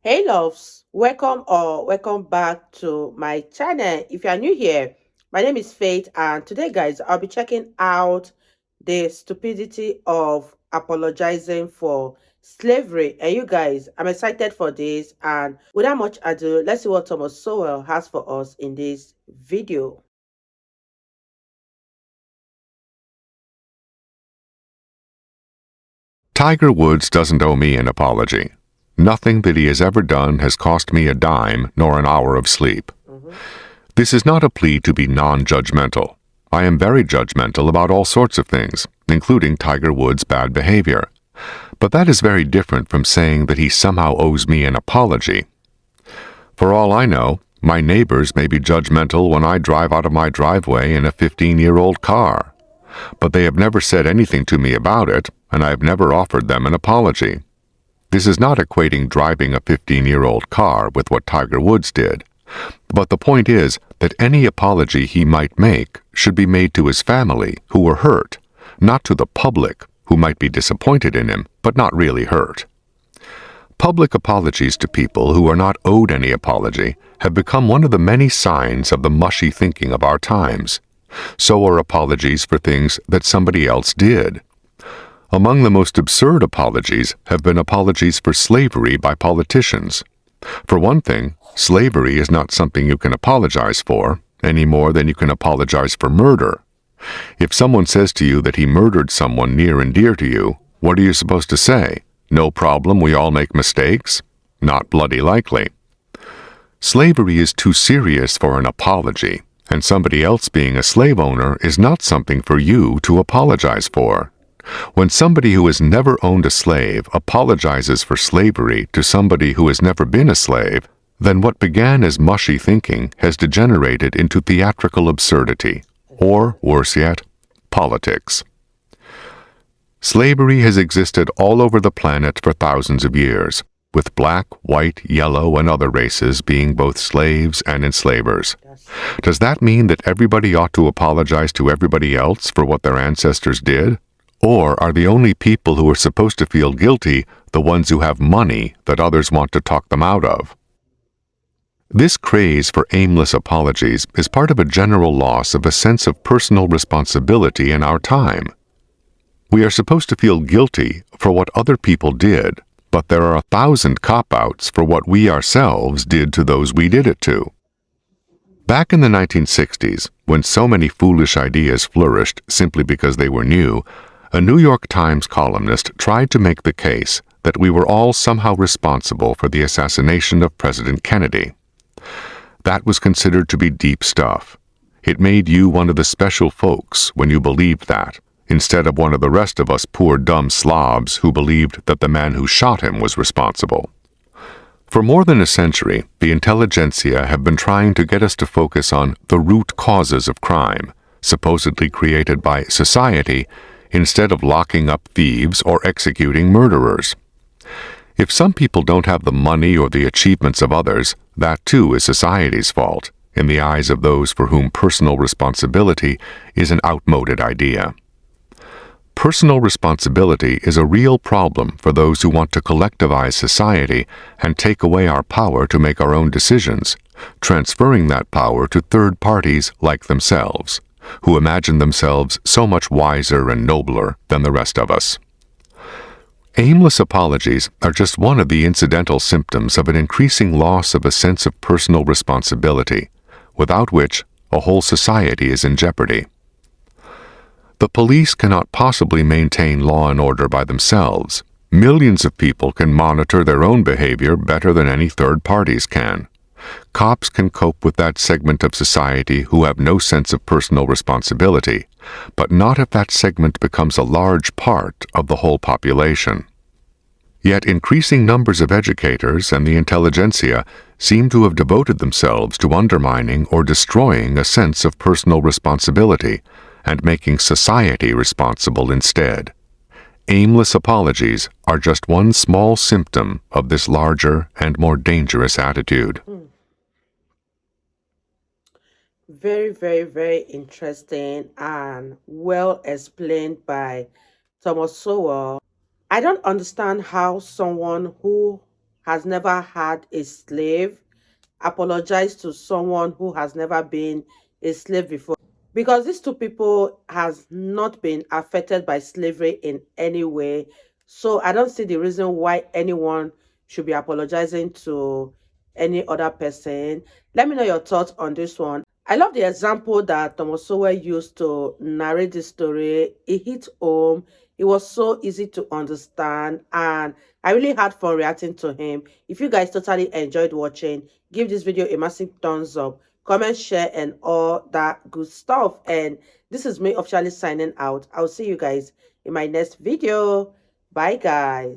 Hey loves, welcome back to my channel. If you are new here, my name is Faith, and today guys I'll be checking out the stupidity of apologizing for slavery. And you guys, I'm excited for this, and without much ado, let's see what Thomas Sowell has for us in this video. Tiger Woods doesn't owe me an apology. Nothing that he has ever done has cost me a dime nor an hour of sleep. This is not a plea to be non-judgmental. I am very judgmental about all sorts of things, including Tiger Woods' bad behavior. But that is very different from saying that he somehow owes me an apology. For all I know, my neighbors may be judgmental when I drive out of my driveway in a 15-year-old car. But they have never said anything to me about it, and I have never offered them an apology. This is not equating driving a 15-year-old car with what Tiger Woods did. But the point is that any apology he might make should be made to his family, who were hurt, not to the public, who might be disappointed in him, but not really hurt. Public apologies to people who are not owed any apology have become one of the many signs of the mushy thinking of our times. So are apologies for things that somebody else did. Among the most absurd apologies have been apologies for slavery by politicians. For one thing, slavery is not something you can apologize for, any more than you can apologize for murder. If someone says to you that he murdered someone near and dear to you, what are you supposed to say? No problem, we all make mistakes? Not bloody likely. Slavery is too serious for an apology, and somebody else being a slave owner is not something for you to apologize for. When somebody who has never owned a slave apologizes for slavery to somebody who has never been a slave, then what began as mushy thinking has degenerated into theatrical absurdity, or, worse yet, politics. Slavery has existed all over the planet for thousands of years, with black, white, yellow, and other races being both slaves and enslavers. Does that mean that everybody ought to apologize to everybody else for what their ancestors did? Or are the only people who are supposed to feel guilty the ones who have money that others want to talk them out of? This craze for aimless apologies is part of a general loss of a sense of personal responsibility in our time. We are supposed to feel guilty for what other people did, but there are 1,000 cop-outs for what we ourselves did to those we did it to. Back in the 1960s, when so many foolish ideas flourished simply because they were new, a New York Times columnist tried to make the case that we were all somehow responsible for the assassination of President Kennedy. That was considered to be deep stuff. It made you one of the special folks when you believed that, instead of one of the rest of us poor dumb slobs who believed that the man who shot him was responsible. For more than a century, the intelligentsia have been trying to get us to focus on the root causes of crime, supposedly created by society, instead of locking up thieves or executing murderers. If some people don't have the money or the achievements of others, that too is society's fault, in the eyes of those for whom personal responsibility is an outmoded idea. Personal responsibility is a real problem for those who want to collectivize society and take away our power to make our own decisions, transferring that power to third parties like themselves, who imagine themselves so much wiser and nobler than the rest of us. Aimless apologies are just one of the incidental symptoms of an increasing loss of a sense of personal responsibility, without which a whole society is in jeopardy. The police cannot possibly maintain law and order by themselves. Millions of people can monitor their own behavior better than any third parties can. Cops can cope with that segment of society who have no sense of personal responsibility, but not if that segment becomes a large part of the whole population. Yet increasing numbers of educators and the intelligentsia seem to have devoted themselves to undermining or destroying a sense of personal responsibility and making society responsible instead. Aimless apologies are just one small symptom of this larger and more dangerous attitude. Very, very, very interesting and well explained by Thomas Sowell. I don't understand how someone who has never had a slave apologize to someone who has never been a slave before, because these two people has not been affected by slavery in any way. So I don't see the reason why anyone should be apologizing to any other person. Let me know your thoughts on this one. I love the example that Thomas Sowell used to narrate this story. It hit home. It was so easy to understand, and I really had fun reacting to him. If you guys totally enjoyed watching, give this video a massive thumbs up, comment, share, and all that good stuff. And this is me officially signing out. I'll see you guys in my next video. Bye, guys.